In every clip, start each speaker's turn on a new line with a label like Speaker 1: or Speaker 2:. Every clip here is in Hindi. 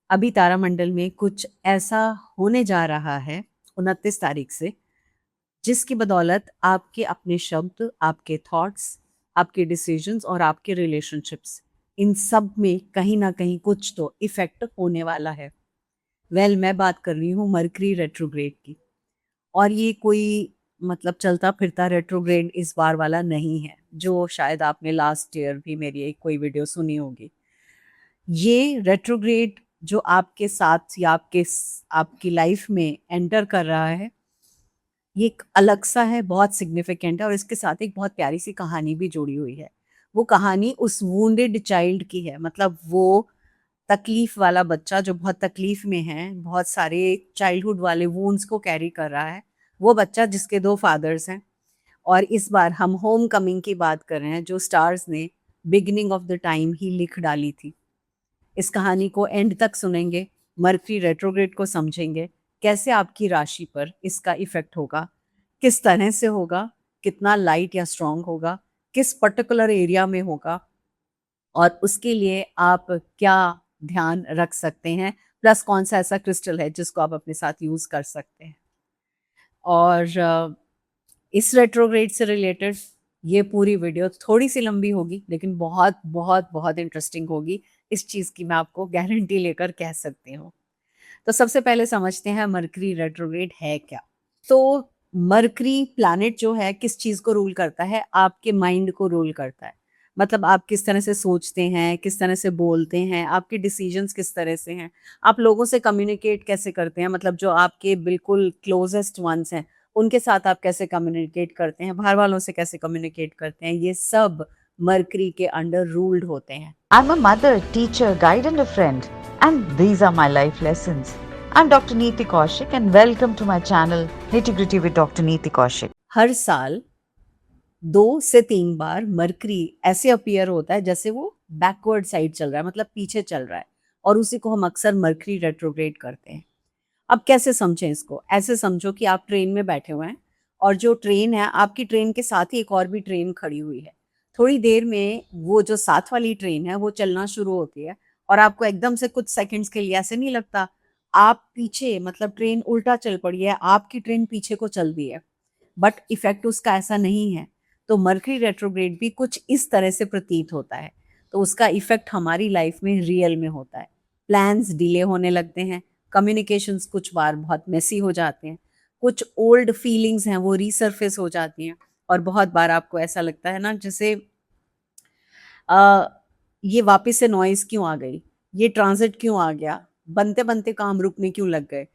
Speaker 1: अभी तारामंडल में कुछ ऐसा होने जा रहा है 29 तारीख से, जिसकी बदौलत आपके अपने शब्द, आपके थॉट्स, आपके डिसीजंस और आपके रिलेशनशिप्स, इन सब में कहीं ना कहीं कुछ तो इफेक्ट होने वाला है। मैं बात कर रही हूँ मरकरी रेट्रोग्रेड की। और ये कोई मतलब चलता फिरता रेट्रोग्रेड इस बार वाला नहीं है, जो शायद आपने लास्ट ईयर भी मेरी एक कोई वीडियो सुनी होगी। ये रेट्रोग्रेड जो आपके साथ या आपकी लाइफ में एंटर कर रहा है, ये एक अलग सा है, बहुत सिग्निफिकेंट है और इसके साथ एक बहुत प्यारी सी कहानी भी जुड़ी हुई है। वो कहानी उस वुंडेड चाइल्ड की है, मतलब वो तकलीफ वाला बच्चा जो बहुत तकलीफ में है, बहुत सारे चाइल्डहुड वाले वुंड्स को कैरी कर रहा है, वो बच्चा जिसके दो फादर्स हैं। और इस बार हम होम कमिंग की बात कर रहे हैं, जो स्टार्स ने बिगिनिंग ऑफ द टाइम ही लिख डाली थी। इस कहानी को एंड तक सुनेंगे, मर्करी रेट्रोग्रेड को समझेंगे, कैसे आपकी राशि पर इसका इफेक्ट होगा, किस तरह से होगा, कितना लाइट या स्ट्रांग होगा, किस पर्टिकुलर एरिया में होगा, और उसके लिए आप क्या ध्यान रख सकते हैं, प्लस कौन सा ऐसा क्रिस्टल है जिसको आप अपने साथ यूज कर सकते हैं। और इस रेट्रोग्रेड से रिलेटेड ये पूरी वीडियो थोड़ी सी लंबी होगी, लेकिन बहुत बहुत बहुत इंटरेस्टिंग होगी। इस चीज़ की मैं आपको गारंटी लेकर कह सकती हूँ। तो सबसे पहले समझते हैं मरकरी रेट्रोग्रेड है क्या। तो मरकरी प्लैनेट जो है किस चीज़ को रूल करता है, आपके माइंड को रूल करता है। मतलब आप किस तरह से सोचते हैं, किस तरह से बोलते हैं, आपके डिसीजंस किस तरह से हैं, आप लोगों से कम्युनिकेट कैसे करते हैं, मतलब जो आपके बिल्कुल क्लोजेस्ट वंस हैं उनके साथ आप कैसे कम्युनिकेट करते हैं, बाहर वालों से कैसे कम्युनिकेट करते हैं, ये सब मरकरी के अंडर रूल्ड होते हैं।
Speaker 2: I'm a mother, teacher, guide, and a friend, and these are my life lessons. I'm Dr. Neeti Kaushik, and welcome to my channel Nitty Gritty with Dr. Neeti Kaushik.
Speaker 1: हर साल 2 से 3 बार मरकरी ऐसे अपीयर होता है जैसे वो बैकवर्ड साइड चल रहा है, मतलब पीछे चल रहा है, और उसी को हम अक्सर मरकरी रेट्रोग्रेड करते हैं। अब कैसे समझें इसको? ऐसे समझो कि आप ट्रेन में बैठे हुए हैं और जो ट्रेन है, आपकी ट्रेन के साथ ही एक और भी ट्रेन खड़ी हुई है। थोड़ी देर में वो जो साथ वाली ट्रेन है वो चलना शुरू होती है और आपको एकदम से कुछ सेकंड्स के लिए ऐसे नहीं लगता आप पीछे, मतलब ट्रेन उल्टा चल पड़ी है, आपकी ट्रेन पीछे को चल दी है, बट इफेक्ट उसका ऐसा नहीं है। तो मरकरी रेट्रोग्रेड भी कुछ इस तरह से प्रतीत होता है। तो उसका इफेक्ट हमारी लाइफ में रियल में होता है। प्लान्स डिले होने लगते हैं, कम्युनिकेशंस कुछ बार बहुत मेसी हो जाते हैं, कुछ ओल्ड फीलिंग्स हैं वो रीसर्फेस हो जाती हैं, और बहुत बार आपको ऐसा लगता है ना जैसे अ, ये वापस से नॉइज़ क्यों आ गई? ये ट्रांज़िट क्यों आ गया? बनते-बनते काम रुकने क्यों लग गए?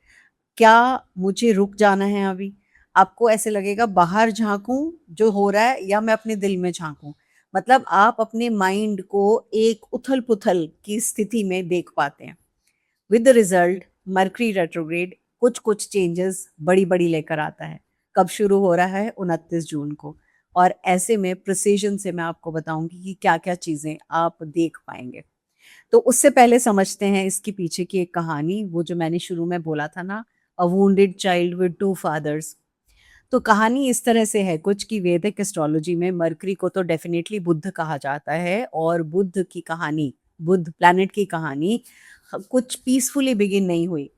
Speaker 1: क्या मुझे रुक जाना है अभी? आपको ऐसे लगेगा बाहर झाँकूँ जो हो रहा है, या मैं अपने दिल में झाँकूँ? मतलब आप अपने माइंड को एक उथल-पुथल की स्थिति में देख पाते हैं। With the result mercury retrograde कुछ-कुछ चेंजेस बड़ी-बड़ी लेकर आता है। कब शुरू हो रहा है? 29 जून को। और ऐसे में प्रिसिजन से मैं आपको बताऊँगी कि क्या-क्या चीज़ें आप देख पाएँगे। तो उससे पहले समझते हैं इसके पीछे की एक कहानी, वो जो मैंने शुरू में बोला था ना, अ वुंडेड चाइल्ड विद 2 फादर्स। तो कहानी इस तरह से है कुछ कि वैदिक एस्ट्रोलॉजी में मरकरी को तो डेफिनेटली बुध कहा जाता है, और बुध की कहानी, बुध प्लैनेट की कहानी कुछ पीसफुली बिगिन नहीं हुई।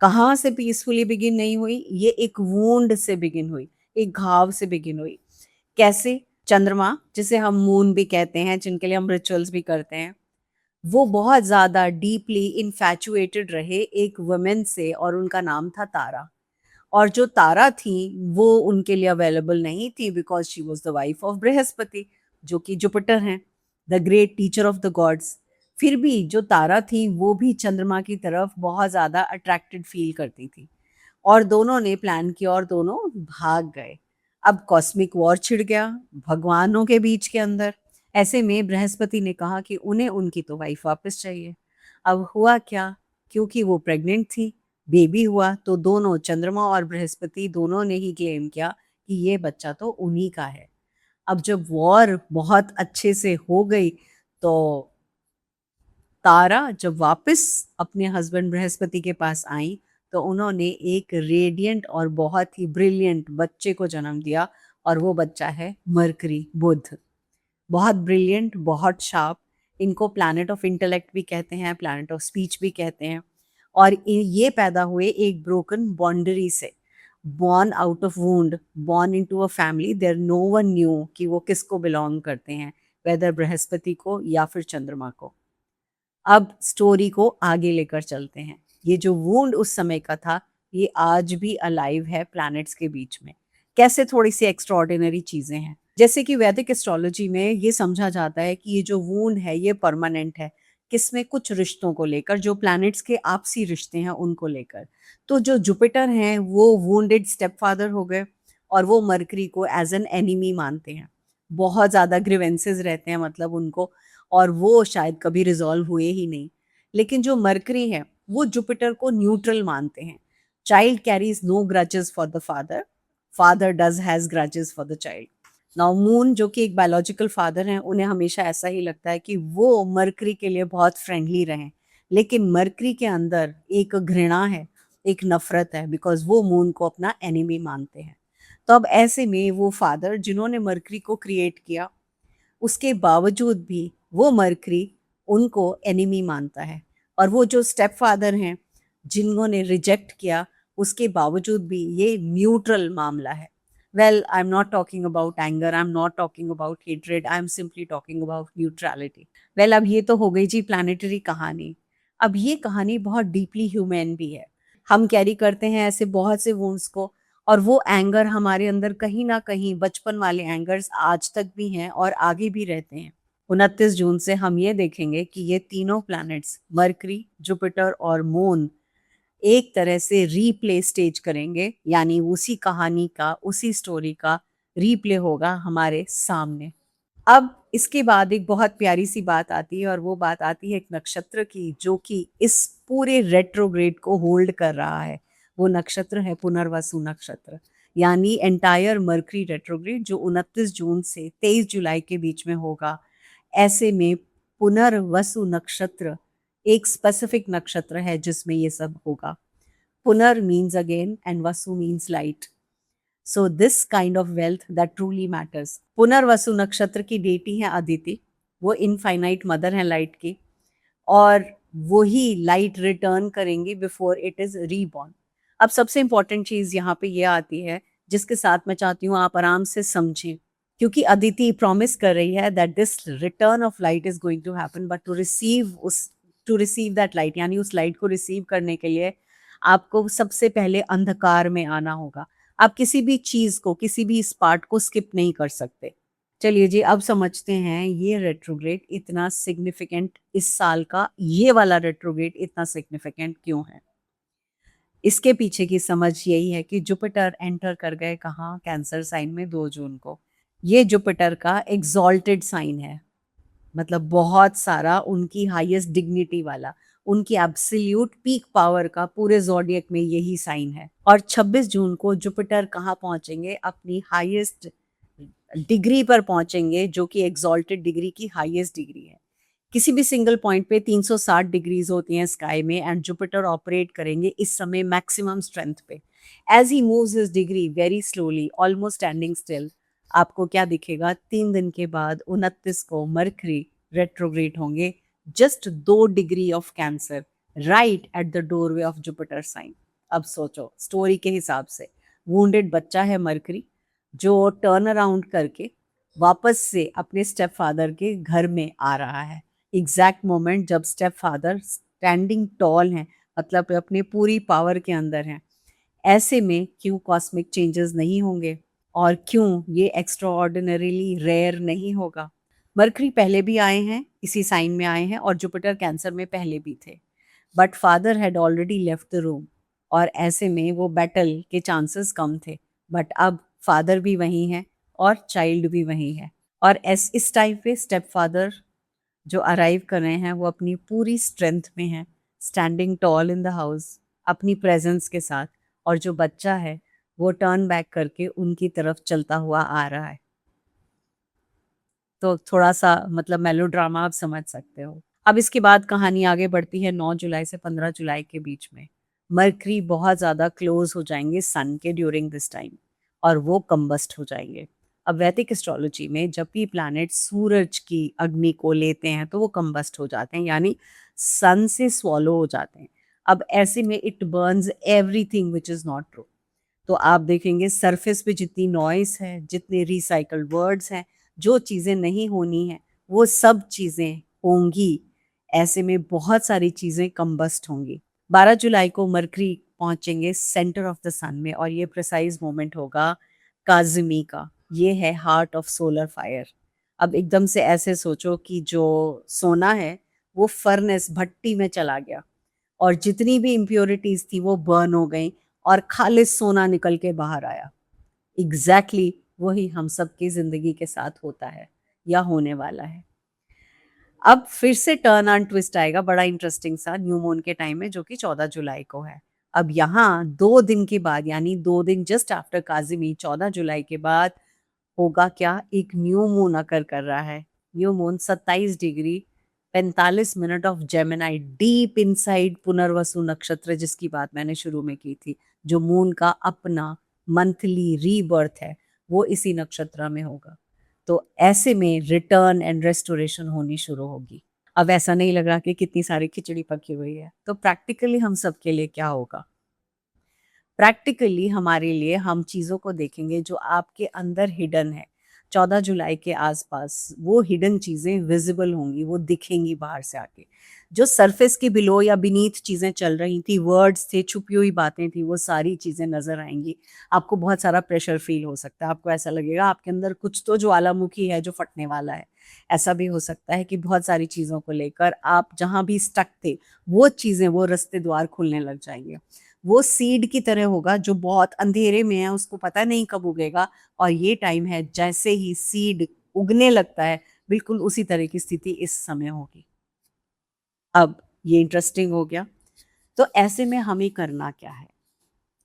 Speaker 1: कहाँ से पीसफुली बिगिन नहीं हुई? ये एक वुंड से बिगिन हुई, एक घाव से बिगिन हुई। कैसे? चंद्रमा, जिसे हम मून भी कहते हैं, जिनके लिए हम रिचुअल्स भी करते हैं, वो बहुत ज़्यादा डीपली इन्फैचुएटेड रहे एक वुमन से, और उनका नाम था तारा। और जो तारा थी वो उनके लिए अवेलेबल नहीं थी, because she was the wife of Brihaspati, जो कि जुपिटर हैं, the great teacher of the gods. फिर भी जो तारा थी वो भी चंद्रमा की तरफ बहुत ज़्यादा अट्रैक्टेड फ़ील करती थी, और दोनों ने प्लान किया और दोनों भाग गए। अब कॉस्मिक वॉर छिड़ गया भगवानों के बीच के अंदर। ऐसे में बृहस्पति ने कहा कि उन्हें उनकी तो वाइफ वापस चाहिए। अब हुआ क्या? क्योंकि वो प्रेग्नेंट थी, बेबी हुआ, तो दोनों चंद्रमा और बृहस्पति दोनों ने ही क्लेम किया कि ये बच्चा तो उन्हीं का है। अब जब वॉर बहुत अच्छे से हो गई, तो तारा जब वापस अपने हस्बैंड बृहस्पति के पास आई, तो उन्होंने एक रेडिएंट और बहुत ही ब्रिलियंट बच्चे को जन्म दिया, और वो बच्चा है मरकरी, बुध। बहुत ब्रिलियंट, बहुत शार्प, इनको प्लैनेट ऑफ इंटेलेक्ट भी कहते हैं, प्लैनेट ऑफ स्पीच भी कहते हैं। और ये पैदा हुए एक ब्रोकन बाउंड्री से, born out of wound, born into a family there no one knew कि वो किसको बिलोंग करते हैं, वेदर बृहस्पति को या फिर चंद्रमा को। अब स्टोरी को आगे लेकर चलते हैं। ये जो वुंड उस समय का था, ये आज भी अलाइव है प्लैनेट्स के बीच में। कैसे? थोड़ी सी एक्स्ट्राऑर्डिनरी चीजें हैं। जैसे कि वैदिक एस्ट्रोलॉजी में ये समझा जाता है कि ये जो वुंड है ये परमानेंट है, किसमें? कुछ रिश्तों को लेकर, जो प्लैनेट्स के आपसी रिश्ते हैं उनको लेकर। तो जो जुपिटर हैं वो वुंडेड स्टेपफादर हो गए, और वो मरकरी को एज एन एनिमी मानते हैं। बहुत ज्यादा ग्रीवेंसेस रहते हैं मतलब उनको, और वो शायद कभी रिजॉल्व हुए ही नहीं। लेकिन जो मरकरी है वो जुपिटर को न्यूट्रल मानते हैं। Child carries no grudges for the father, father does has grudges for the child. Now moon जो कि एक बायोलॉजिकल फादर हैं, उन्हें हमेशा ऐसा ही लगता है कि वो मरकरी के लिए बहुत फ्रेंडली रहें, लेकिन मरकरी के अंदर एक घृणा है, एक नफरत है, बिकॉज वो मून को अपना एनिमी मानते हैं। तो अब ऐसे में वो फादर जिन्होंने मरकरी को क्रिएट किया, उसके बावजूद भी वो मरकरी उनको एनिमी मानता है। और वो जो स्टेप फादर हैं जिन्होंने रिजेक्ट किया, उसके बावजूद भी ये न्यूट्रल मामला है। Well, I am not talking about anger, I am not talking about hatred, I am simply talking about neutrality. Well, अब ये तो हो गई जी प्लानिटरी कहानी। अब ये कहानी बहुत डीपली ह्यूमन भी है। हम कैरी करते हैं ऐसे बहुत से वुंड्स को, और वो एंगर हमारे अंदर कहीं ना कहीं बचपन वाले एंगर्स आज तक भी हैं और आगे भी रहते हैं। 29 जून से हम ये देखेंगे कि ये तीनों प्लैनेट्स मरकरी, जुपिटर और मून एक तरह से रीप्ले स्टेज करेंगे, यानी उसी कहानी का, उसी स्टोरी का रीप्ले होगा हमारे सामने। अब इसके बाद एक बहुत प्यारी सी बात आती है, और वो बात आती है एक नक्षत्र की जो कि इस पूरे रेट्रोग्रेड को होल्ड कर रहा है। वो नक्षत्र है पुनर्वसु नक्षत्र, यानी एंटायर मरकरी रेट्रोग्रेड जो 29 जून से 23 जुलाई के बीच में होगा। ऐसे में पुनर्वसु नक्षत्र एक स्पेसिफिक नक्षत्र है जिसमें ये सब होगा। पुनर means again and Vasu means light. So this kind of wealth that truly matters. Punarvasu नक्षत्र की डेटी है अदिति, वो इनफाइनाइट मदर है लाइट की, और वही लाइट रिटर्न करेंगे बिफोर इट इज रीबॉर्न। अब सबसे इंपॉर्टेंट चीज यहाँ पे ये आती है, जिसके साथ मैं चाहती हूँ आप आराम से समझें, क्योंकि अदिति प्रॉमिस कर रही है that this return of light is going to happen, but to receive that light, यानी उस लाइट को रिसीव करने के लिए आपको सबसे पहले अंधकार में आना होगा। आप किसी भी चीज को, किसी भी इस पार्ट को स्किप नहीं कर सकते। चलिए जी, अब समझते हैं ये रेट्रोग्रेड इतना सिग्निफिकेंट, इस साल का ये वाला रेट्रोग्रेड इतना सिग्निफिकेंट क्यों है। इसके पीछे की समझ यही है कि जुपिटर एंटर कर गए कहाँ? कैंसर साइन में 2 जून को। ये जुपिटर का एग्जॉल्टेड साइन है, मतलब बहुत सारा उनकी हाईएस्ट डिग्निटी वाला, उनकी एब्सोल्यूट पीक पावर का पूरे ज़ोडिएक में यही साइन है। और 26 जून को जुपिटर कहाँ पहुंचेंगे? अपनी हाईएस्ट डिग्री पर पहुंचेंगे, जो कि एग्जॉल्टेड डिग्री की हाईएस्ट डिग्री है। किसी भी सिंगल पॉइंट पे 360 डिग्रीज होती हैं स्काई में, एंड जुपिटर ऑपरेट करेंगे इस समय मैक्सिमम स्ट्रेंथ पे। As he moves his degree very slowly, almost standing still, आपको क्या दिखेगा? 3 दिन के बाद 29 को मरकरी रेट्रोग्रेड होंगे, just 2 degree of Cancer, right at the doorway of Jupiter sign. अब सोचो, स्टोरी के हिसाब से वुंडेड बच्चा है मरकरी, जो टर्न अराउंड करके वापस से अपने स्टेप फादर के घर में आ रहा है, एग्जैक्ट मोमेंट जब स्टेप फादर स्टैंडिंग टॉल हैं, मतलब अपने पूरी पावर के अंदर हैं। ऐसे में क्यों कॉस्मिक चेंजेस नहीं होंगे, और क्यों ये एक्स्ट्रा ऑर्डिनरीली रेयर नहीं होगा? मरकरी पहले भी आए हैं, इसी साइन में आए हैं, और जुपिटर कैंसर में पहले भी थे, but father had already left the room, और ऐसे में वो बैटल के चांसेस कम थे। बट अब फादर भी वही हैं और चाइल्ड भी वही है, और इस टाइम पे स्टेप फादर जो अराइव कर रहे हैं वो अपनी पूरी स्ट्रेंथ में हैं, standing tall in the house अपनी प्रेजेंस के साथ, और जो बच्चा है वो टर्न बैक करके उनकी तरफ चलता हुआ आ रहा है। तो थोड़ा सा मतलब मेलोड्रामा आप समझ सकते हो। अब इसके बाद कहानी आगे बढ़ती है 9 जुलाई से 15 जुलाई के बीच में। मरकरी बहुत ज़्यादा क्लोज हो जाएंगे सन के ड्यूरिंग दिस टाइम, और वो कंबस्ट हो जाएंगे। अब वैदिक एस्ट्रोलॉजी में जब भी प्लैनेट सूरज की अग्नि को लेते हैं तो वो कंबस्ट हो जाते हैं, यानी सन से स्वॉलो हो जाते हैं। अब ऐसे में it Burns everything which is not true. तो आप देखेंगे सरफेस पे जितनी नॉइस है, जितने रिसाइकल्ड वर्ड्स हैं, जो चीज़ें नहीं होनी हैं, वो सब चीज़ें होंगी। ऐसे में बहुत सारी चीज़ें कंबस्ट होंगी। 12 जुलाई को मरकरी पहुंचेंगे सेंटर ऑफ द सन में, और ये प्रिसाइज मोमेंट होगा काज़मी का। ये है हार्ट ऑफ सोलर फायर। अब एकदम से ऐसे सोचो कि जो सोना है वो फर्नेस भट्टी में चला गया, और जितनी भी इम्प्योरिटीज थी वो बर्न हो गई, और खालिस सोना निकल के बाहर आया। एग्जैक्टली वही हम सबकी जिंदगी के साथ होता है या होने वाला है। अब फिर से टर्न ऑन ट्विस्ट आएगा बड़ा इंटरेस्टिंग सा न्यू मून के टाइम में, जो कि 14 जुलाई को है। अब यहाँ 2 दिन के बाद, यानी 2 दिन जस्ट आफ्टर काजिमी, 14 जुलाई के बाद होगा क्या, एक न्यू मून अकर कर रहा है। New moon 27 degree 45 minute of Gemini, deep inside Punarvasu नक्षत्र, जिसकी बात मैंने शुरू में की थी, जो मून का अपना मंथली रीबर्थ है, वो इसी नक्षत्र में होगा। तो ऐसे में रिटर्न एंड रेस्टोरेशन होनी शुरू होगी। अब ऐसा नहीं लग रहा कि कितनी सारी खिचड़ी पकी हुई है। तो प्रैक्टिकली हम सबके लिए क्या होगा? प्रैक्टिकली हमारे लिए हम चीज़ों को देखेंगे जो आपके अंदर हिडन है। 14 जुलाई के आसपास वो हिडन चीज़ें विजिबल होंगी, वो दिखेंगी बाहर से आके। जो सरफेस के बिलो या बीनीथ चीज़ें चल रही थी, वर्ड्स थे, छुपी हुई बातें थी, वो सारी चीज़ें नज़र आएंगी। आपको बहुत सारा प्रेशर फील हो सकता है। आपको ऐसा लगेगा आपके अंदर कुछ तो ज्वालामुखी है जो फटने वाला है। ऐसा भी हो सकता है कि बहुत सारी चीज़ों को लेकर आप जहाँ भी स्टक थे, वो चीज़ें, वो रास्ते द्वार खुलने लग जाएंगे। वो सीड की तरह होगा जो बहुत अंधेरे में है, उसको पता नहीं कब उगेगा, और ये टाइम है जैसे ही सीड उगने लगता है, बिल्कुल उसी तरह की स्थिति इस समय होगी। अब ये इंटरेस्टिंग हो गया। तो ऐसे में हमें करना क्या है?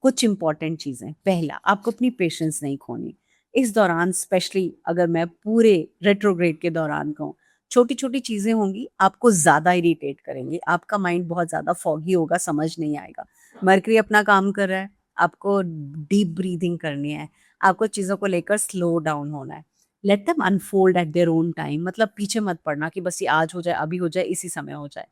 Speaker 1: कुछ इंपॉर्टेंट चीज़ें। पहला, आपको अपनी पेशेंस नहीं खोनी। इस दौरान स्पेशली अगर मैं पूरे रेट्रोग्रेड के दौरान कहूँ, छोटी-छोटी चीज़ें होंगी, आपको ज़्यादा इरिटेट करेंगी। आपका माइंड बहुत ज़्यादा फॉगी होगा, समझ नहीं आएगा। मरकरी अपना काम कर रहा है, आपको डीप ब्रीथिंग करनी है, आपको चीज़ों को लेकर स्लो डाउन होना है। Let them unfold eight their own time, मतलब पीछे मत पड़ना कि बस ये आज हो जाए, अभी हो जाए, इसी समय हो जाए।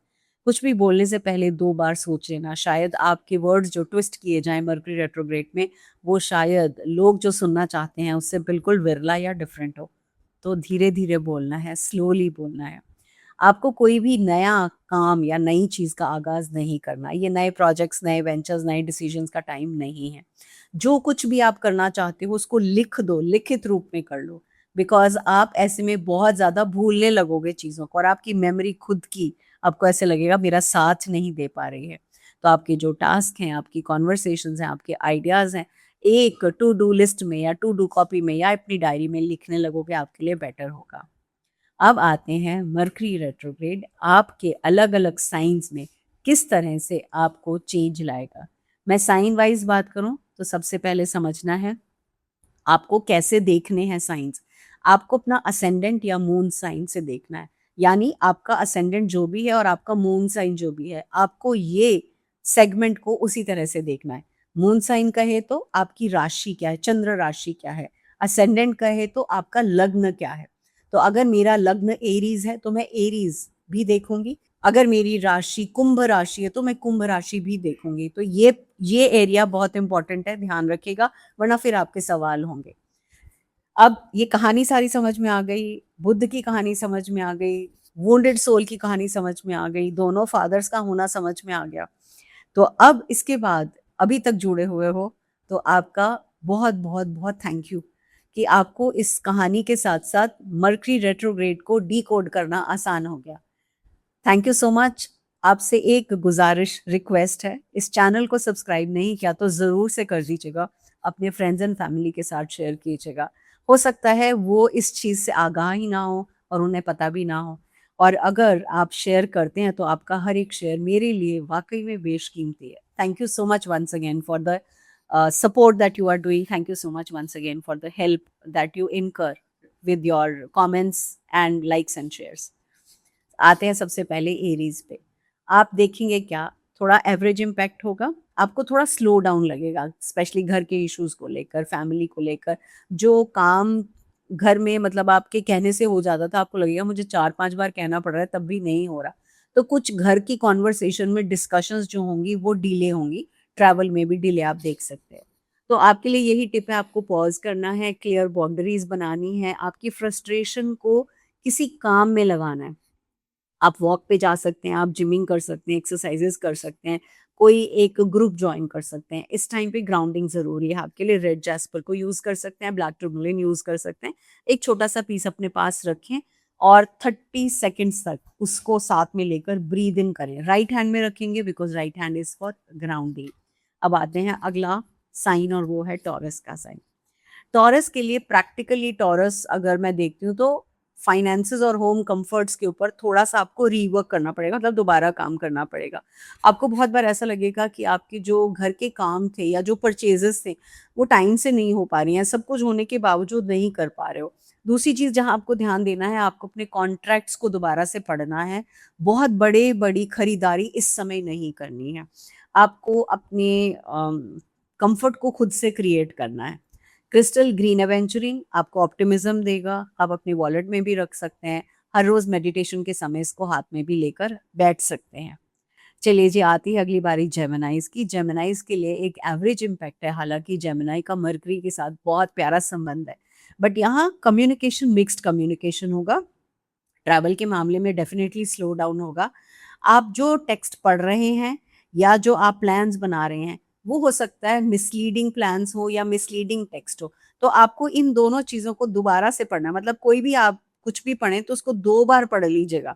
Speaker 1: कुछ भी बोलने से पहले 2 बार सोच लेना। शायद आपके वर्ड्स जो ट्विस्ट किए जाएँ मर्करी रेट्रोग्रेड में, वो शायद लोग जो सुनना चाहते हैं उससे बिल्कुल विरला या डिफरेंट हो। तो धीरे-धीरे बोलना है, स्लोली बोलना है। आपको कोई भी नया काम या नई चीज़ का आगाज़ नहीं करना। ये नए प्रोजेक्ट्स, नए वेंचर्स, नए डिसीजंस का टाइम नहीं है। जो कुछ भी आप करना चाहते हो उसको लिख दो, लिखित रूप में कर लो। बिकॉज़ आप ऐसे में बहुत ज़्यादा भूलने लगोगे चीज़ों को, और आपकी मेमोरी खुद की, आपको ऐसे लगेगा मेरा साथ नहीं दे पा रही है। तो आपके जो टास्क हैं, आपकी कन्वर्सेशंस हैं, आपके आइडियाज़ हैं, एक टू डू लिस्ट में या टू डू कॉपी में या अपनी डायरी में लिखने लगोगे, आपके लिए बेटर होगा। अब आते हैं मरकरी रेट्रोग्रेड आपके अलग-अलग साइन्स में किस तरह से आपको चेंज लाएगा। मैं साइन वाइज़ बात करूँ तो सबसे पहले समझना है आपको कैसे देखने हैं साइन्स। आपको अपना असेंडेंट या मून साइन से देखना है। यानी आपका असेंडेंट जो भी है और आपका मून साइन जो भी है, आपको ये सेगमेंट को उसी तरह से देखना है। मून साइन कहे तो आपकी राशि क्या है, चंद्र राशि क्या है। असेंडेंट कहे तो आपका लग्न क्या है। तो अगर मेरा लग्न एरीज़ है तो मैं एरीज़ भी देखूँगी। अगर मेरी राशि कुंभ राशि है तो मैं कुंभ राशि भी देखूँगी। तो ये एरिया बहुत इम्पोर्टेंट है, ध्यान रखिएगा, वरना फिर आपके सवाल होंगे। अब ये कहानी सारी समझ में आ गई, बुद्ध की कहानी समझ में आ गई, वुंडेड सोल की कहानी समझ में आ गई, दोनों फादर्स का होना समझ में आ गया। तो अब इसके बाद अभी तक जुड़े हुए हो तो आपका बहुत थैंक यू कि आपको इस कहानी के साथ-साथ मर्करी रेट्रोग्रेड को डिकोड करना आसान हो गया। Thank you so much. आपसे एक गुज़ारिश, रिक्वेस्ट है, इस चैनल को सब्सक्राइब नहीं किया तो ज़रूर से कर दीजिएगा। अपने फ्रेंड्स एंड फैमिली के साथ शेयर कीजिएगा। हो सकता है वो इस चीज़ से आगाह ही ना हो और उन्हें पता भी ना हो। और अगर आप शेयर करते हैं तो आपका हर एक शेयर मेरे लिए वाक़ई में बेशकीमती है। Thank you so much once again for the support that you are doing. Thank you so much once again for the help that you incur with your comments and likes and shares. आते हैं सबसे पहले एरीज पे। आप देखेंगे क्या, थोड़ा एवरेज इम्पैक्ट होगा, आपको थोड़ा स्लो डाउन लगेगा, स्पेशली घर के इश्यूज को लेकर, फैमिली को लेकर। जो काम घर में मतलब आपके कहने से हो जाता था, आपको लगेगा मुझे 4-5 बार कहना पड़ रहा है तब भी नहीं हो रहा। तो कुछ घर की कन्वर्सेशन में डिस्कशंस जो होंगी वो डिले होंगी, ट्रैवल में भी डिले आप देख सकते हैं। तो आपके लिए यही टिप है, आपको पॉज़ करना है, क्लियर बाउंड्रीज़ बनानी है, आपकी फ्रस्ट्रेशन को किसी काम में लगाना है। आप वॉक पे जा सकते हैं, आप जिमिंग कर सकते हैं, एक्सरसाइज़ेज़ कर सकते हैं, कोई एक ग्रुप जॉइन कर सकते हैं। इस टाइम पे ग्राउंडिंग ज़रूरी है आपके लिए, रेड जैस्पर को यूज़ कर सकते हैं, ब्लैक टूरमैलिन यूज़ कर सकते हैं। एक छोटा-सा पीस अपने पास रखें और 30 सेकंड्स तक उसको साथ में लेकर ब्रीथ इन करें। राइट हैंड में रखेंगे because right hand is for grounding. अब आते हैं अगला साइन और वो है टॉरस का साइन। टॉरस के लिए प्रैक्टिकली टॉरस अगर मैं देखती हूँ तो फाइनेंसेस और होम कंफर्ट्स के ऊपर थोड़ा-सा आपको रीवर्क करना पड़ेगा, मतलब दोबारा काम करना पड़ेगा। आपको बहुत बार ऐसा लगेगा कि आपके जो घर के काम थे या जो परचेज़ेज़ थे, वो टाइम से नहीं हो पा रही हैं, सब कुछ होने के बावजूद नहीं कर पा रहे हो। दूसरी चीज़ जहाँ आपको ध्यान देना है, आपको अपने कॉन्ट्रैक्ट्स को दोबारा से पढ़ना है। बहुत बड़ी खरीदारी इस समय नहीं करनी है। आपको अपने कम्फर्ट को खुद से क्रिएट करना है। क्रिस्टल ग्रीन एवेंचुरिन आपको ऑप्टिमिज्म देगा, आप अपने वॉलेट में भी रख सकते हैं। हर रोज़ मेडिटेशन के समय इसको हाथ में भी लेकर बैठ सकते हैं। चलिए जी, आती है अगली बारी जेमिनाइज़ की। जेमिनाइज़ के लिए एक एवरेज इम्पैक्ट है, हालाँकि जेमिनी का मरकरी के साथ बहुत प्यारा संबंध है। बट यहाँ कम्युनिकेशन मिक्स्ड कम्युनिकेशन होगा, ट्रैवल के मामले में डेफ़िनिटली स्लो डाउन होगा। आप जो टेक्स्ट पढ़ रहे हैं या जो आप प्लान्स बना रहे हैं, वो हो सकता है मिसलीडिंग प्लान्स हो या मिसलीडिंग टेक्स्ट हो। तो आपको इन दोनों चीज़ों को दोबारा से पढ़ना है, मतलब कोई भी आप कुछ भी पढ़ें तो उसको 2 बार पढ़ लीजिएगा।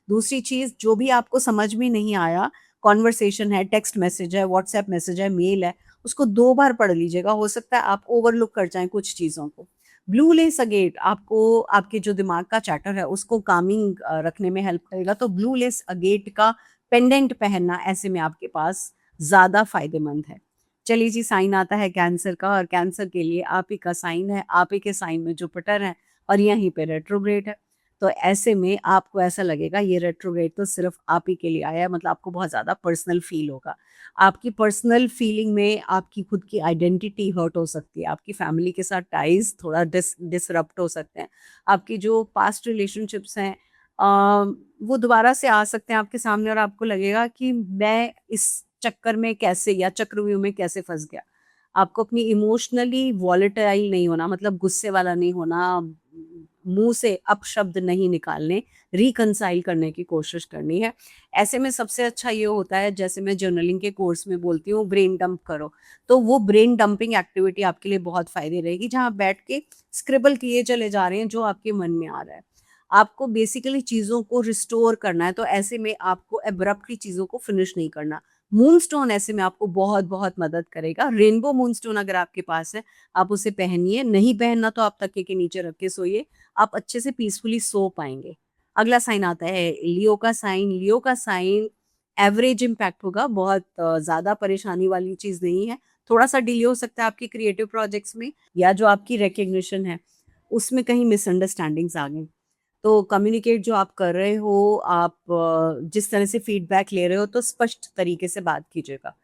Speaker 1: दूसरी चीज़, जो भी आपको समझ में नहीं आया, कन्वर्सेशन है, टेक्स्ट मैसेज है, व्हाट्सएप मैसेज है, मेल है, उसको 2 बार पढ़ लीजिएगा। हो सकता है आप ओवरलुक कर जाएँ कुछ चीज़ों को। ब्लू लेस अगेट आपको आपके जो दिमाग का चैटर है उसको कामिंग रखने में हेल्प करेगा। तो ब्लू लेस अगेट का पेंडेंट पहनना ऐसे में आपके पास ज़्यादा फ़ायदेमंद है। चलिए जी, साइन आता है कैंसर का और कैंसर के लिए आप ही का साइन है, आप ही के साइन में जुपिटर है और यहीं पे रेट्रोग्रेड है। तो ऐसे में आपको ऐसा लगेगा ये रेट्रोग्रेड तो सिर्फ़ आप ही के लिए आया है, मतलब आपको बहुत ज़्यादा पर्सनल फ़ील होगा। आपकी पर्सनल फीलिंग में आपकी खुद की आइडेंटिटी हर्ट हो सकती है, आपकी फैमिली के साथ टाइज़ थोड़ा डिसरप्ट हो सकते हैं। आपकी जो पास्ट रिलेशनशिप्स हैं अ, वो दोबारा से आ सकते हैं आपके सामने और आपको लगेगा कि मैं इस चक्कर में कैसे या चक्रव्यूह में कैसे फँस गया। आपको अपनी इमोशनली वॉलेटाइल नहीं होना, मतलब गुस्से वाला नहीं होना, मुँह से अपशब्द नहीं निकालने, रिकंसाइल करने की कोशिश करनी है। ऐसे में सबसे अच्छा ये होता है, जैसे मैं जर्नलिंग के कोर्स में बोलती हूँ, ब्रेन डंप करो। तो वो ब्रेन डंपिंग एक्टिविटी आपके लिए बहुत फ़ायदे रहेगी, जहाँ आप बैठ के स्क्रिबल किए चले जा रहे हैं जो आपके मन में आ रहा है। आपको बेसिकली चीज़ों को रिस्टोर करना है, तो ऐसे में आपको अब्रप्टली चीज़ों को फिनिश नहीं करना। मूनस्टोन ऐसे में आपको बहुत-बहुत मदद करेगा। रेनबो मूनस्टोन अगर आपके पास है, आप उसे पहनिए, नहीं पहनना तो आप तकिए के नीचे रख के सोइए, आप अच्छे से पीसफुली सो पाएँगे। अगला साइन आता है लियो का साइन। लियो का साइन एवरेज इम्पैक्ट होगा, बहुत ज़्यादा परेशानी वाली चीज़ नहीं है। थोड़ा-सा डिले हो सकता है आपके क्रिएटिव प्रोजेक्ट्स में या जो आपकी रिकॉग्निशन है, उसमें कहीं मिसअंडरस्टैंडिंग्स आ गई। तो कम्युनिकेट जो आप कर रहे हो, आप जिस तरह से फीडबैक ले रहे हो, तो स्पष्ट तरीके से बात कीजिएगा।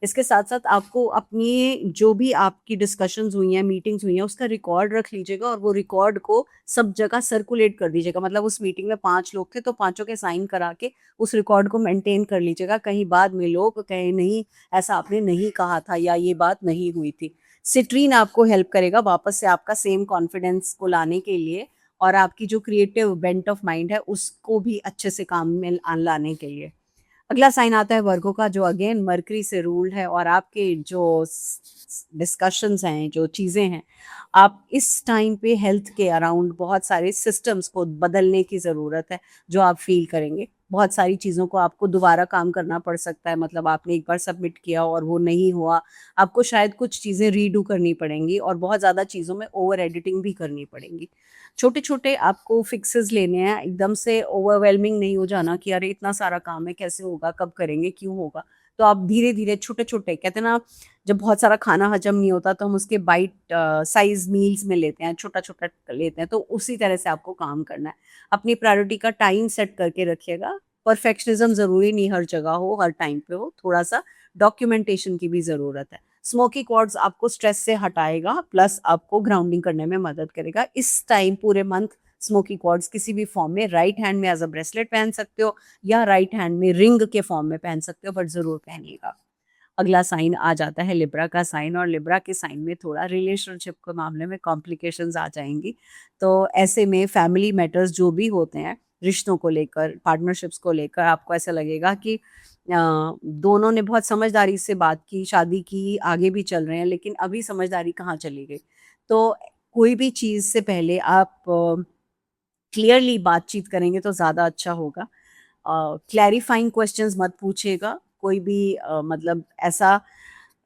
Speaker 1: इसके साथ-साथ आपको अपनी जो भी आपकी डिस्कशंस हुई हैं, मीटिंग्स हुई हैं, उसका रिकॉर्ड रख लीजिएगा और वो रिकॉर्ड को सब जगह सर्कुलेट कर दीजिएगा। मतलब उस मीटिंग में 5 लोग थे, तो पाँचों के साइन करा के उस रिकॉर्ड को मेंटेन कर लीजिएगा। कहीं बाद में लोग कहें, "नहीं, ऐसा आपने नहीं कहा था या ये बात नहीं हुई थी।" सिट्रीन आपको हेल्प करेगा वापस से आपका सेम कॉन्फिडेंस को लाने के लिए और आपकी जो क्रिएटिव बेंट ऑफ माइंड है, उसको भी अच्छे से काम में लाने के लिए। अगला साइन आता है वर्गो का, जो अगेन मरकरी से रूल्ड है और आपके जो डिस्कशंस हैं, जो चीज़ें हैं, आप इस टाइम पे हेल्थ के अराउंड बहुत सारे सिस्टम्स को बदलने की ज़रूरत है, जो आप फील करेंगे। बहुत सारी चीज़ों को आपको दोबारा काम करना पड़ सकता है, मतलब आपने एक बार सबमिट किया और वो नहीं हुआ, आपको शायद कुछ चीज़ें रीडू करनी पड़ेंगी और बहुत ज़्यादा चीज़ों में ओवर एडिटिंग भी करनी पड़ेंगी। छोटे-छोटे आपको फिक्सेस लेने हैं, एकदम से ओवरवेलमिंग नहीं हो जाना कि अरे इतना सारा काम है, कैसे होगा, कब करेंगे, क्यों होगा? तो आप धीरे-धीरे छोटे-छोटे, कहते हैं ना, जब बहुत सारा खाना हजम नहीं होता तो हम उसके बाइट साइज़ मील्स में लेते हैं, छोटा-छोटा लेते हैं, तो उसी तरह से आपको काम करना है। अपनी प्रायोरिटी का टाइम सेट करके रखिएगा। परफेक्शनिज़्म ज़रूरी नहीं हर जगह हो, हर टाइम पे हो, थोड़ा-सा डॉक्यूमेंटेशन की भी ज़रूरत है। स्मोकी क्वार्ट्ज आपको स्ट्रेस से हटाएगा प्लस आपको ग्राउंडिंग करने में मदद करेगा। इस टाइम पूरे मंथ स्मोकी क्वार्ट्ज किसी भी फॉर्म में, राइट हैंड में एज अ ब्रेसलेट पहन सकते हो या राइट हैंड में रिंग के फॉर्म में पहन सकते हो, बट जरूर पहनिएगा। अगला साइन आ जाता है लिब्रा का साइन, और लिब्रा के साइन में थोड़ा रिलेशनशिप के मामले में कॉम्प्लिकेशंस आ जाएंगी। तो ऐसे में फैमिली मैटर्स जो भी होते हैं, रिश्तों को लेकर, पार्टनरशिप्स को लेकर, आपको ऐसा लगेगा कि दोनों ने बहुत समझदारी से बात की, शादी की, आगे भी चल रहे हैं, लेकिन अभी समझदारी कहाँ चली गई। तो कोई भी चीज़ से पहले आप क्लियरली बातचीत करेंगे तो ज़्यादा अच्छा होगा। क्लैरिफाइंग क्वेश्चंस मत पूछिएगा, कोई भी मतलब ऐसा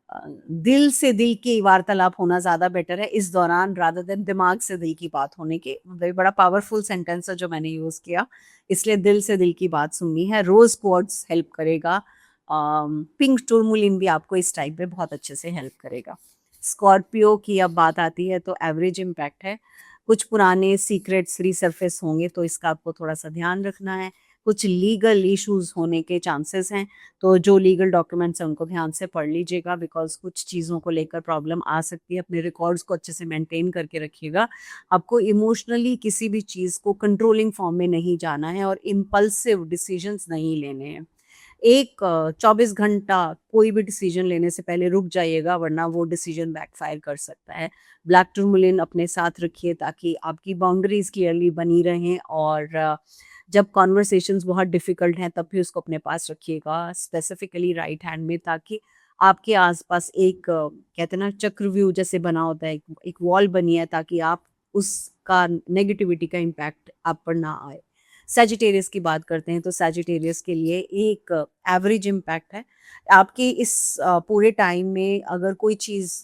Speaker 1: अ, दिल से दिल की वार्तालाप होना ज़्यादा बेटर है इस दौरान, रादर देन दिमाग से दिल की बात होने के। मतलब ये बड़ा पावरफुल सेंटेंस है जो मैंने यूज़ किया, इसलिए दिल से दिल की बात सुननी है। रोज़ क्वार्ट्ज हेल्प करेगा। पिंक टूरमुलिन भी आपको इस टाइप में बहुत अच्छे से हेल्प करेगा। स्कॉर्पियो की अब बात आती है तो एवरेज इम्पैक्ट है। कुछ पुराने सीक्रेट्स रिसर्फेस होंगे तो इसका आपको थोड़ा सा ध्यान रखना है। कुछ लीगल इश्यूज होने के चांसेस हैं, तो जो लीगल डॉक्यूमेंट्स हैं उनको ध्यान से पढ़ लीजिएगा, बिकॉज कुछ चीज़ों को लेकर प्रॉब्लम आ सकती है। अपने रिकॉर्ड्स को अच्छे से मेंटेन करके रखिएगा। आपको इमोशनली किसी भी चीज़ को कंट्रोलिंग फॉर्म में नहीं जाना है और इम्पल्सिव डिसीजंस नहीं लेने हैं। एक 24 घंटा कोई भी डिसीजन लेने से पहले रुक जाइएगा, वरना वो डिसीजन बैकफायर कर सकता है। ब्लैक टूरमुलिन अपने साथ रखिए ताकि आपकी बाउंड्रीज क्लियरली बनी रहें, और जब कॉन्वर्सेशंस बहुत डिफिकल्ट हैं तब भी उसको अपने पास रखिएगा, स्पेसिफिकली राइट हैंड में, ताकि आपके आसपास एक कहते हैं ना चक्रव्यूह जैसे बना होता है, एक वॉल बनी है, ताकि आप उसका नेगेटिविटी का इम्पैक्ट आप पर ना आए। सैजिटेरियस की बात करते हैं तो सैजिटेरियस के लिए एक एवरेज इम्पैक्ट है। आपके इस पूरे टाइम में अगर कोई चीज़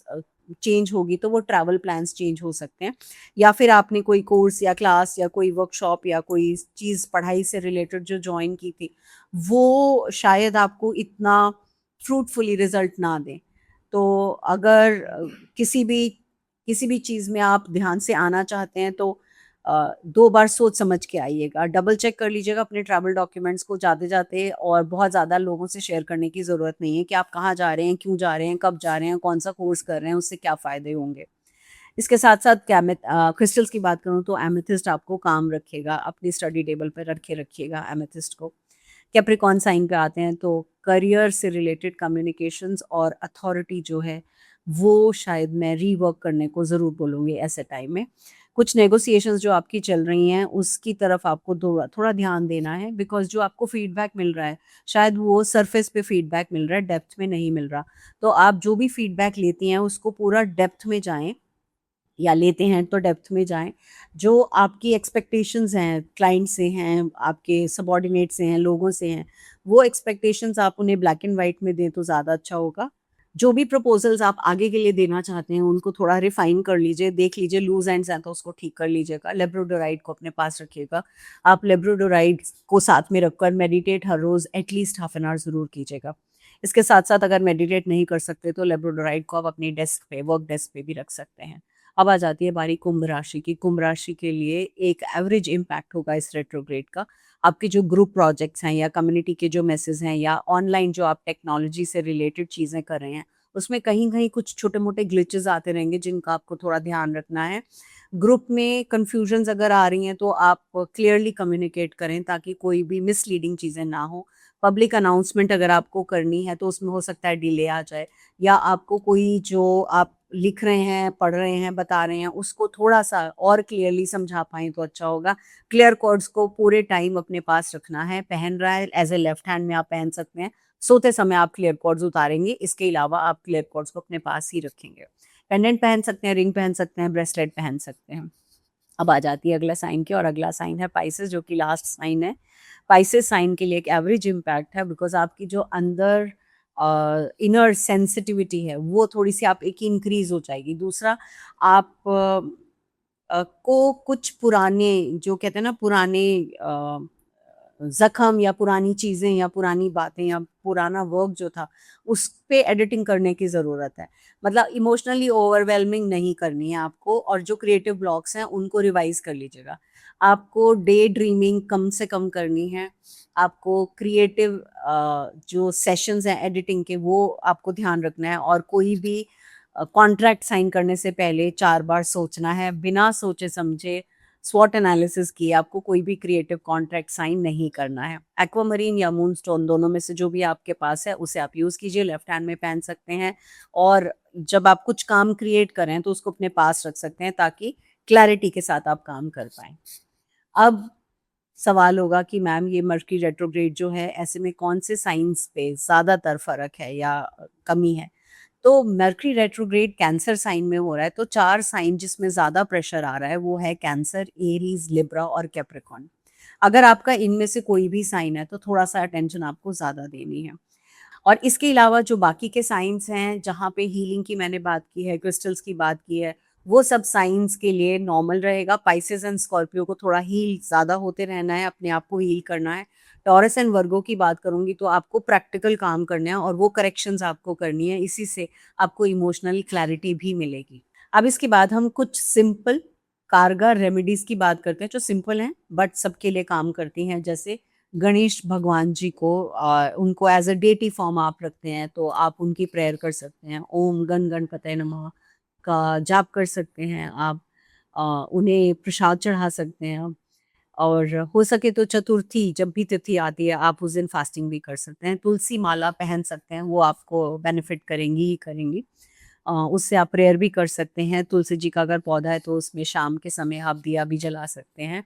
Speaker 1: चेंज होगी तो वो ट्रैवल प्लान्स चेंज हो सकते हैं, या फिर आपने कोई कोर्स या क्लास या कोई वर्कशॉप या कोई चीज़ पढ़ाई से रिलेटेड जो ज्वाइन की थी, वो शायद आपको इतना फ्रूटफुली रिजल्ट ना दें। तो अगर किसी भी चीज़ में आप ध्यान से आना चाहते हैं तो 2 बार सोच समझ के आइएगा। डबल चेक कर लीजिएगा अपने ट्रैवल डॉक्यूमेंट्स को जाते-जाते, और बहुत ज़्यादा लोगों से शेयर करने की ज़रूरत नहीं है कि आप कहाँ जा रहे हैं, क्यों जा रहे हैं, कब जा रहे हैं, कौन-सा कोर्स कर रहे हैं, उससे क्या फ़ायदे होंगे। इसके साथ-साथ क्रिस्टल्स की बात करूँ तो एमेथिस्ट आपको काम रखेगा, अपनी स्टडी टेबल पे रखे रखिएगा एमेथिस्ट को। कैप्रिकॉर्न साइन पे आते हैं तो करियर से रिलेटेड कम्युनिकेशंस और अथॉरिटी जो है, वो शायद मैं रीवर्क करने को ज़रूर बोलूँगी ऐसे टाइम में। कुछ नेगोशिएशंस जो आपकी चल रही हैं उसकी तरफ आपको थोड़ा ध्यान देना है, बिकॉज़ जो आपको फीडबैक मिल रहा है, शायद वो सरफेस पे फीडबैक मिल रहा है, डेप्थ में नहीं मिल रहा। तो आप जो भी फीडबैक लेती हैं उसको पूरा डेप्थ में जाएँ, या लेते हैं तो डेप्थ में जाएँ। जो आपकी एक्सपेक्टेशंस हैं, क्लाइंट से हैं, आपके सबॉर्डिनेट से हैं, लोगों से हैं, वो एक्सपेक्टेशंस आप उन्हें ब्लैक एंड व्हाइट में दें तो ज़्यादा अच्छा होगा। जो भी प्रपोज़ल्स आप आगे के लिए देना चाहते हैं, उनको थोड़ा रिफ़ाइन कर लीजिए, देख लीजिए लूज़ एंड्स हैं तो उसको ठीक कर लीजिएगा। लेब्राडोराइट को अपने पास रखिएगा। आप लेब्राडोराइट को साथ में रखकर मेडिटेट हर रोज़ एटलीस्ट हाफ एन आवर ज़रूर कीजिएगा। इसके साथ-साथ अगर मेडिटेट नहीं कर सकते तो लेब्राडोराइट को आप अपनी डेस्क पे, वर्क डेस्क पे भी रख सकते हैं। अब आ जाती है बारी कुंभ राशि की। कुंभ राशि के लिए एक एवरेज इम्पैक्ट होगा इस रेट्रोग्रेड का। आपके जो ग्रुप प्रोजेक्ट्स हैं या कम्युनिटी के जो मैसेज हैं या ऑनलाइन जो आप टेक्नोलॉजी से रिलेटेड चीज़ें कर रहे हैं, उसमें कहीं-कहीं कुछ छोटे-मोटे ग्लिचेस आते रहेंगे जिनका आपको थोड़ा ध्यान रखना है। ग्रुप में कन्फ्यूजन्स अगर आ रही हैं तो आप क्लियरली कम्युनिकेट करें ताकि कोई भी मिसलीडिंग चीज़ें ना हो। पब्लिक अनाउंसमेंट अगर आपको करनी है तो उसमें हो सकता है डिले आ जाए, या आपको कोई जो आप लिख रहे हैं, पढ़ रहे हैं, बता रहे हैं, उसको थोड़ा-सा और क्लियरली समझा पाएँ तो अच्छा होगा। क्लियर कोड्स को पूरे टाइम अपने पास रखना है। पहन रहा है, एज़ अ लेफ्ट हैंड में आप पहन सकते हैं। सोते समय आप क्लियर कोड्स उतारेंगे, इसके अलावा आप क्लियर कोड्स को अपने पास ही रखेंगे। पेंडेंट पहन सकते हैं, रिंग पहन सकते हैं, ब्रेसलेट पहन सकते हैं। अब आ जाती है अगला साइन की, और अगला साइन है पाइसेस, जो कि लास्ट साइन है। पाइसेस साइन के लिए एक एवरेज इम्पैक्ट है, बिकॉज़ आपकी जो अंदर इनर सेंसिटिविटी है वो थोड़ी-सी आप एक इंक्रीज़ हो जाएगी। दूसरा, आप को कुछ पुराने, जो कहते हैं ना पुराने ज़ख्म या पुरानी चीज़ें या पुरानी बातें या पुराना वर्क जो था, उस पे एडिटिंग करने की ज़रूरत है। मतलब इमोशनली ओवरवेलमिंग नहीं करनी है आपको, और जो क्रिएटिव ब्लॉक्स हैं उनको रिवाइज़ कर लीजिएगा। आपको डे ड्रीमिंग कम से कम करनी है, आपको क्रिएटिव जो सेशंस हैं एडिटिंग के वो आपको ध्यान रखना है, और कोई भी कॉन्ट्रैक्ट साइन करने से पहले 4 बार सोचना है, बिना सोचे समझे स्वॉट एनालिसिस किए आपको कोई भी क्रिएटिव कॉन्ट्रैक्ट साइन नहीं करना है। एक्वामरीन या मूनस्टोन दोनों में से जो भी आपके पास है उसे आप यूज़ कीजिए, लेफ्ट हैंड में पहन सकते हैं, और जब आप कुछ काम क्रिएट करें तो उसको अपने पास रख सकते हैं ताकि क्लैरिटी के साथ आप काम कर पाएँ। अब सवाल होगा कि मैम ये मर्क्यूरी रेट्रोग्रेड जो है ऐसे में कौन से साइंस पे ज़्यादातर फ़र्क है या कमी है? तो मर्क्यूरी रेट्रोग्रेड कैंसर साइन में हो रहा है, तो 4 साइन जिसमें ज़्यादा प्रेशर आ रहा है वो है कैंसर, एरीज़, लिब्रा और कैप्रिकॉर्न। अगर आपका इनमें से कोई भी साइन है तो थोड़ा-सा अटेंशन आपको ज़्यादा देनी है। और इसके अलावा जो बाकी के साइंस हैं, जहाँ पे हीलिंग की मैंने बात की है, क्रिस्टल्स की बात की है, वो सब साइंस के लिए नॉर्मल रहेगा। पाइसेस एंड स्कॉर्पियो को थोड़ा हील ज़्यादा होते रहना है, अपने आप को हील करना है। टॉरस एंड वर्गो की बात करूँगी तो आपको प्रैक्टिकल काम करने हैं और वो करेक्शंस आपको करनी है, इसी से आपको इमोशनल क्लैरिटी भी मिलेगी। अब इसके बाद हम कुछ सिंपल कारगर रेमेडीज़ की बात करते हैं, जो सिंपल हैं बट सबके लिए काम करती हैं। जैसे गणेश भगवान जी को उनको एज़ अ डेटी फॉर्म आप रखते हैं, तो आप उनकी प्रेयर कर सकते हैं। ओम गण गणपतये नमः का जाप कर सकते हैं आप। उन्हें प्रसाद चढ़ा सकते हैं आप, और हो सके तो चतुर्थी जब भी तिथि आती है, आप उस दिन फास्टिंग भी कर सकते हैं। तुलसी माला पहन सकते हैं, वो आपको बेनिफिट करेंगी ही करेंगी। उससे आप प्रेयर भी कर सकते हैं। तुलसी जी का अगर पौधा है तो उसमें शाम के समय आप दिया भी जला सकते हैं।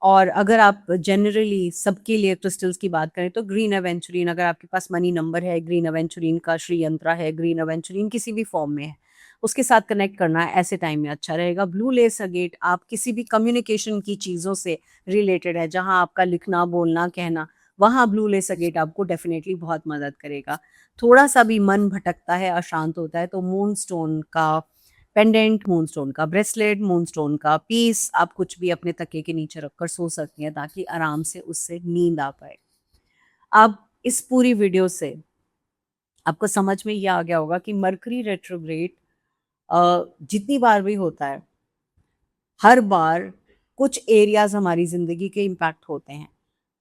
Speaker 1: और अगर आप जनरली सबके लिए क्रिस्टल्स की बात करें तो ग्रीन एवेंचुरिन, अगर आपके पास मनी नंबर है, ग्रीन एवेंचुरिन का श्री यंत्रा है, ग्रीन एवेंचुरिन किसी भी फॉर्म में है, उसके साथ कनेक्ट करना है ऐसे टाइम में अच्छा रहेगा। ब्लू लेस अगेट आप किसी भी कम्युनिकेशन की चीज़ों से रिलेटेड है, जहाँ आपका लिखना, बोलना, कहना, वहाँ ब्लू लेस अगेट आपको डेफिनेटली बहुत मदद करेगा। थोड़ा सा भी मन भटकता है, अशांत होता है, तो मून स्टोन का पेंडेंट, मूनस्टोन का ब्रेसलेट, मूनस्टोन का पीस आप कुछ भी अपने तकिए के नीचे रखकर सो सकती हैं ताकि आराम से उससे नींद आ पाए। अब इस पूरी वीडियो से आपको समझ में ये आ गया होगा कि मरकरी रेट्रोग्रेड जितनी बार भी होता है, हर बार कुछ एरियाज़ हमारी ज़िंदगी के इम्पैक्ट होते हैं।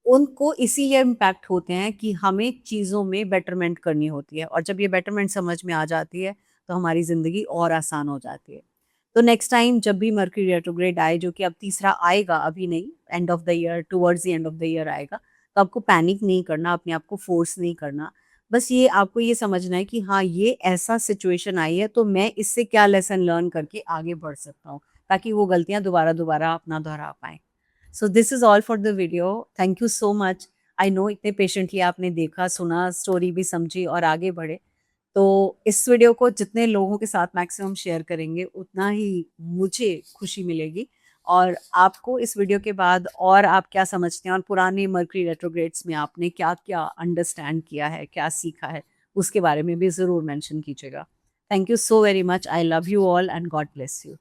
Speaker 1: उनको इसीलिए इम्पैक्ट होते हैं कि हमें चीज़ों में बेटरमेंट करनी होती है, और जब ये बेटरमेंट समझ में आ जाती है, तो हमारी ज़िंदगी और आसान हो जाती है। तो नेक्स्ट टाइम जब भी मर्क्यूरी रेट्रोग्रेड आए, जो कि अब तीसरा आएगा, अभी नहीं, end of the year, towards the end of the year आएगा, तो आपको पैनिक नहीं करना, अपने आप को फोर्स नहीं करना। बस ये आपको ये समझना है कि हाँ, ये ऐसा सिचुएशन आई है, तो मैं इससे क्या लेसन लर्न करके आगे बढ़ सकता हूँ, ताकि वो गलतियाँ दोबारा-दोबारा आप ना दोहरा पाएँ। So this is all for the video. Thank you so much. I know इतने पेशेंटली आपने देखा, सुना, स्टोरी भी समझी और आगे बढ़े। तो इस वीडियो को जितने लोगों के साथ मैक्सिमम शेयर करेंगे, उतना ही मुझे खुशी मिलेगी। और आपको इस वीडियो के बाद और आप क्या समझते हैं, और पुराने मर्क्यूरी रेट्रोग्रेड्स में आपने क्या-क्या अंडरस्टैंड किया है, क्या सीखा है, उसके बारे में भी ज़रूर मेंशन कीजिएगा। Thank you so very much. I love you all and God bless you.